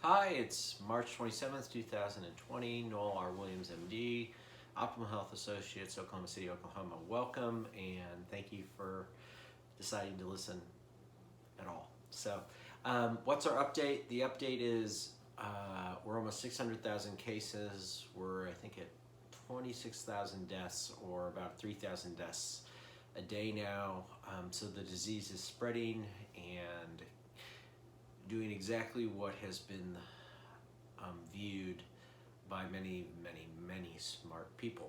Hi, it's March 27th, 2020. Noel R. Williams, MD, Optimal Health Associates, Oklahoma City, Oklahoma. Welcome, and thank you for deciding to listen at all. What's our update? The update is we're almost 600,000 cases. We're, I think, at 26,000 deaths, or about 3,000 deaths a day now. So the disease is spreading and doing exactly what has been viewed by many smart people.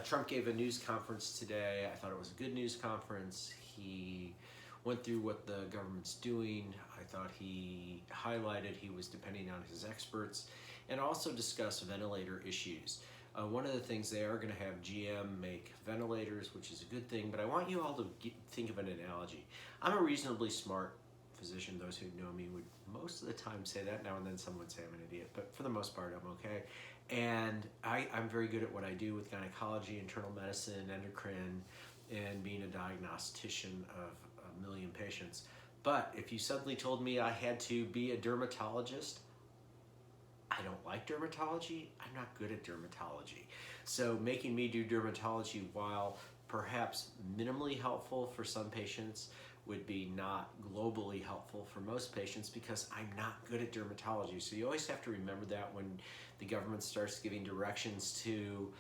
Trump gave a news conference today. I thought it was a good news conference. He went through what the government's doing. I thought he highlighted he was depending on his experts, and also discussed ventilator issues. One of the things, they are going to have GM make ventilators, which is a good thing, but I want you all to think of an analogy. I'm a reasonably smart physician. Those who know me would most of the time say that. Now and then someone would say I'm an idiot, but for the most part I'm okay. And I'm very good at what I do with gynecology, internal medicine, endocrine, and being a diagnostician of a million patients. But if you suddenly told me I had to be a dermatologist, I don't like dermatology. I'm not good at dermatology. So making me do dermatology, while perhaps minimally helpful for some patients, would be not globally helpful for most patients, because I'm not good at dermatology. So you always have to remember that when the government starts giving directions to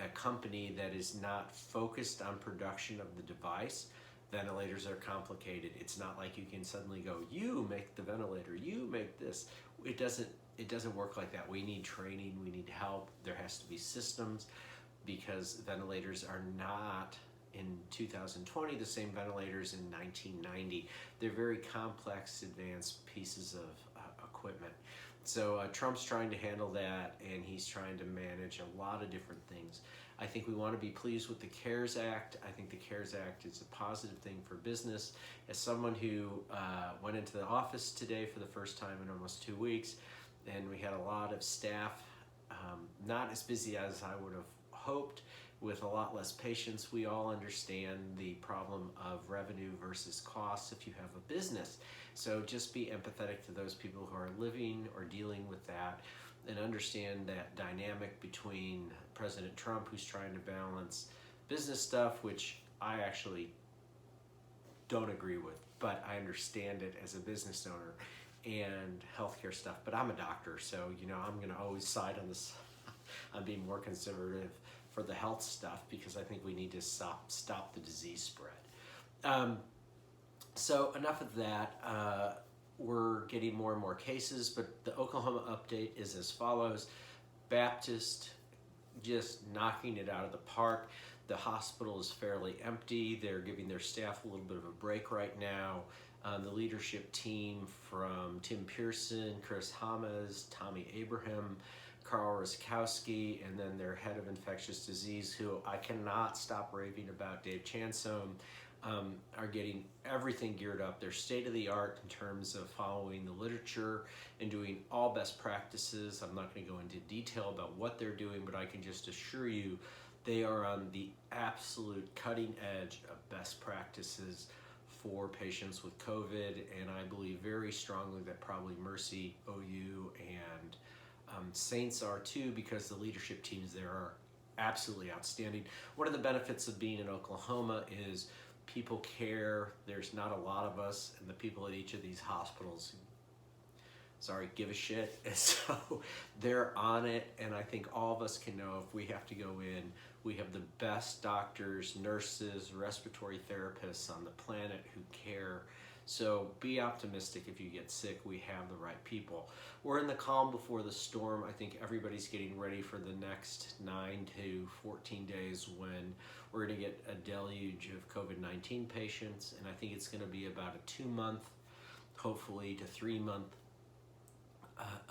a company that is not focused on production of the device. Ventilators are complicated. It's not like you can suddenly go, you make the ventilator, you make this. It doesn't work like that. We need training, we need help. There has to be systems, because ventilators are not in 2020 the same ventilators in 1990. They're very complex, advanced pieces of equipment. So Trump's trying to handle that, and he's trying to manage a lot of different things. I think we want to be pleased with the CARES Act. I think the CARES Act is a positive thing for business. As someone who went into the office today for the first time in almost 2 weeks, and we had a lot of staff, not as busy as I would have hoped, with a lot less patients. We all understand the problem of revenue versus costs if you have a business. So just be empathetic to those people who are living or dealing with that, and understand that dynamic between President Trump, who's trying to balance business stuff, which I actually don't agree with, but I understand it as a business owner, and healthcare stuff. But I'm a doctor, so I'm going to always side on this. I'm being more conservative for the health stuff, because I think we need to stop the disease spread. So enough of that. We're getting more and more cases, but the Oklahoma update is as follows. Baptist, just knocking it out of the park. The hospital is fairly empty. They're giving their staff a little bit of a break right now. The leadership team, from Tim Pearson, Chris Hamas, Tommy Abraham, Carl Ruskowski, and then their head of infectious disease, who I cannot stop raving about, Dave Chansome, are getting everything geared up. They're state of the art in terms of following the literature and doing all best practices. I'm not going to go into detail about what they're doing, but I can just assure you they are on the absolute cutting edge of best practices for patients with COVID, and I believe very strongly that probably Mercy, OU, and Saints are too, because the leadership teams there are absolutely outstanding. One of the benefits of being in Oklahoma is people care. There's not a lot of us, and the people at each of these hospitals, give a shit. And so they're on it, and I think all of us can know if we have to go in, we have the best doctors, nurses, respiratory therapists on the planet who care. So be optimistic. If you get sick, we have the right people. We're in the calm before the storm. I think everybody's getting ready for the next 9 to 14 days, when we're going to get a deluge of COVID-19 patients, and I think it's going to be about a 2-month, hopefully to 3-month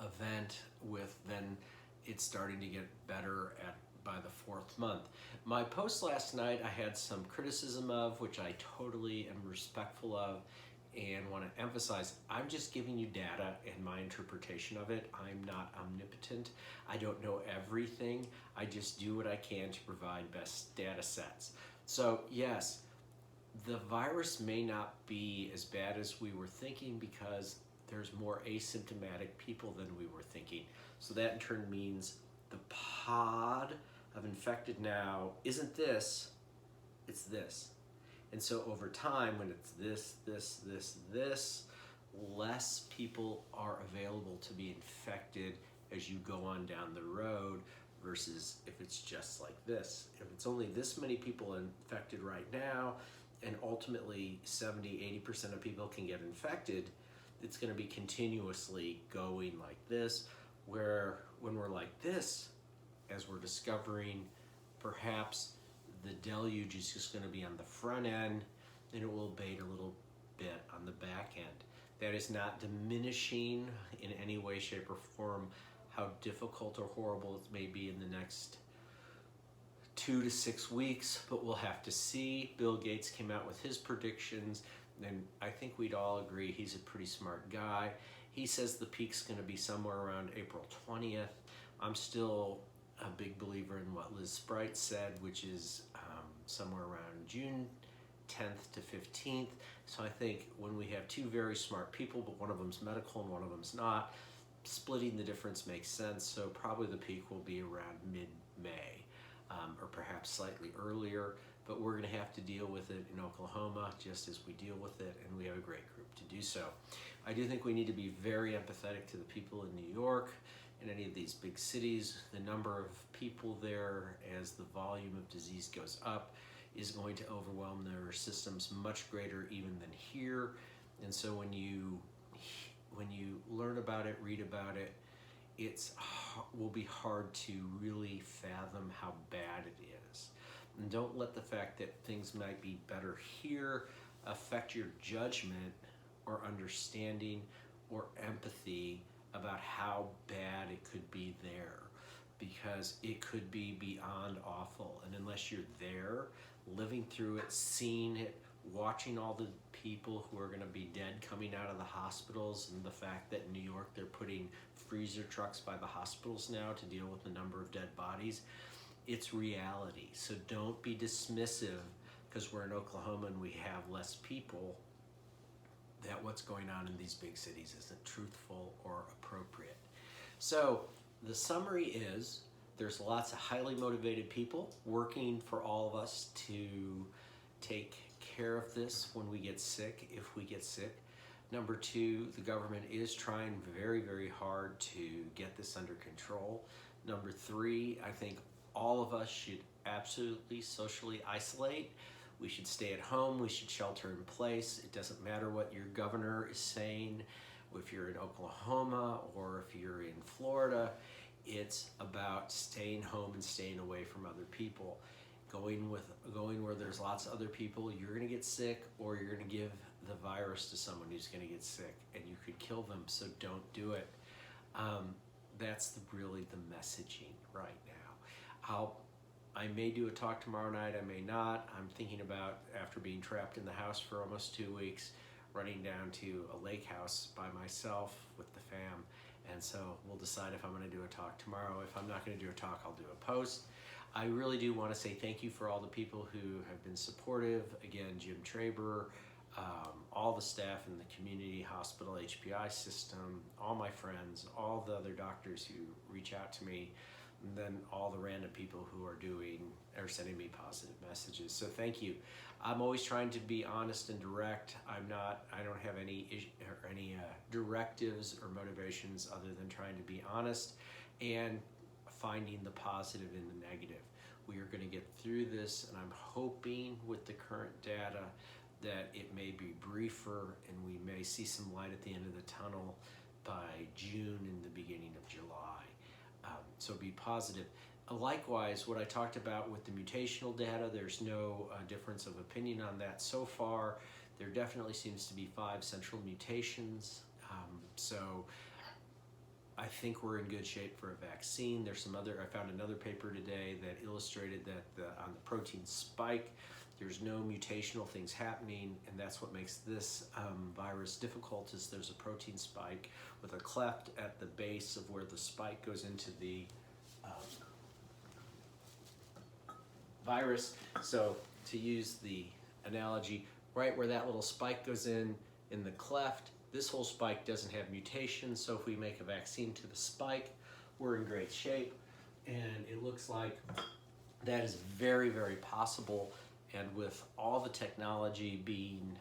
event, with then it's starting to get better by the 4th month. My post last night I had some criticism of, which I totally am respectful of, and want to emphasize, I'm just giving you data and my interpretation of it. I'm not omnipotent. I don't know everything. I just do what I can to provide best data sets. So yes, the virus may not be as bad as we were thinking, because there's more asymptomatic people than we were thinking. So that in turn means the pod of infected now isn't this, it's this. And so over time, when it's this, less people are available to be infected as you go on down the road versus if it's just like this. If it's only this many people infected right now, and ultimately 70–80% of people can get infected, it's going to be continuously going like this, where when we're like this, as we're discovering, perhaps the deluge is just going to be on the front end, and it will abate a little bit on the back end. That is not diminishing in any way, shape, or form how difficult or horrible it may be in the next 2 to 6 weeks, but we'll have to see. Bill Gates came out with his predictions, and I think we'd all agree he's a pretty smart guy. He says the peak's going to be somewhere around April 20th. I'm still a big believer in what Liz Sprite said, which is somewhere around June 10th to 15th. So I think when we have two very smart people, but one of them's medical and one of them's not, splitting the difference makes sense. So probably the peak will be around mid-May, or perhaps slightly earlier, but we're going to have to deal with it in Oklahoma just as we deal with it, and we have a great group to do so. I do think we need to be very empathetic to the people in New York and any of these big cities. The number of people there, as the volume of disease goes up, is going to overwhelm their systems much greater even than here. And so when you learn about it, read about it, will be hard to really fathom how bad it is. And don't let the fact that things might be better here affect your judgment or understanding or empathy about how bad it could be there, because it could be beyond awful. And unless you're there, living through it, seeing it, watching all the people who are going to be dead coming out of the hospitals, and the fact that in New York they're putting freezer trucks by the hospitals now to deal with the number of dead bodies, it's reality. So don't be dismissive because we're in Oklahoma and we have less people, that what's going on in these big cities isn't truthful or appropriate. So the summary is there's lots of highly motivated people working for all of us to take care of this when we get sick, if we get sick. Number two, the government is trying very, very hard to get this under control. Number three, I think all of us should absolutely socially isolate. We should stay at home. We should shelter in place. It doesn't matter what your governor is saying. If you're in Oklahoma or if you're in Florida, it's about staying home and staying away from other people. Going where there's lots of other people, you're going to get sick, or you're going to give the virus to someone who's going to get sick, and you could kill them. So don't do it. That's really the messaging right now. I may do a talk tomorrow night, I may not. I'm thinking about, after being trapped in the house for almost 2 weeks, running down to a lake house by myself with the fam. And so we'll decide if I'm going to do a talk tomorrow. If I'm not going to do a talk, I'll do a post. I really do want to say thank you for all the people who have been supportive. Again, Jim Traber, all the staff in the community hospital HPI system, all my friends, all the other doctors who reach out to me, and then all the random people who are sending me positive messages. So thank you. I'm always trying to be honest and direct. I don't have any directives or motivations other than trying to be honest and finding the positive in the negative. We are going to get through this, and I'm hoping with the current data that it may be briefer and we may see some light at the end of the tunnel by June and the beginning of July. So be positive. Likewise, what I talked about with the mutational data, there's no difference of opinion on that so far. There definitely seems to be 5 central mutations. So I think we're in good shape for a vaccine. I found another paper today that illustrated that on the protein spike, there's no mutational things happening, and that's what makes this virus difficult, is there's a protein spike with a cleft at the base of where the spike goes into the virus. So to use the analogy, right where that little spike goes in the cleft, This whole spike doesn't have mutations, so if we make a vaccine to the spike, we're in great shape. And it looks like that is very, very possible. And with all the technology being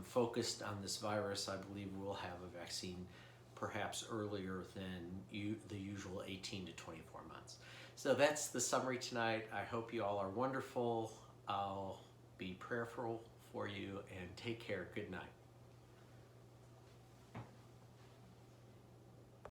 focused on this virus, I believe we'll have a vaccine perhaps earlier than the usual 18 to 24 months. So that's the summary tonight. I hope you all are wonderful. I'll be prayerful for you, and take care. Good night.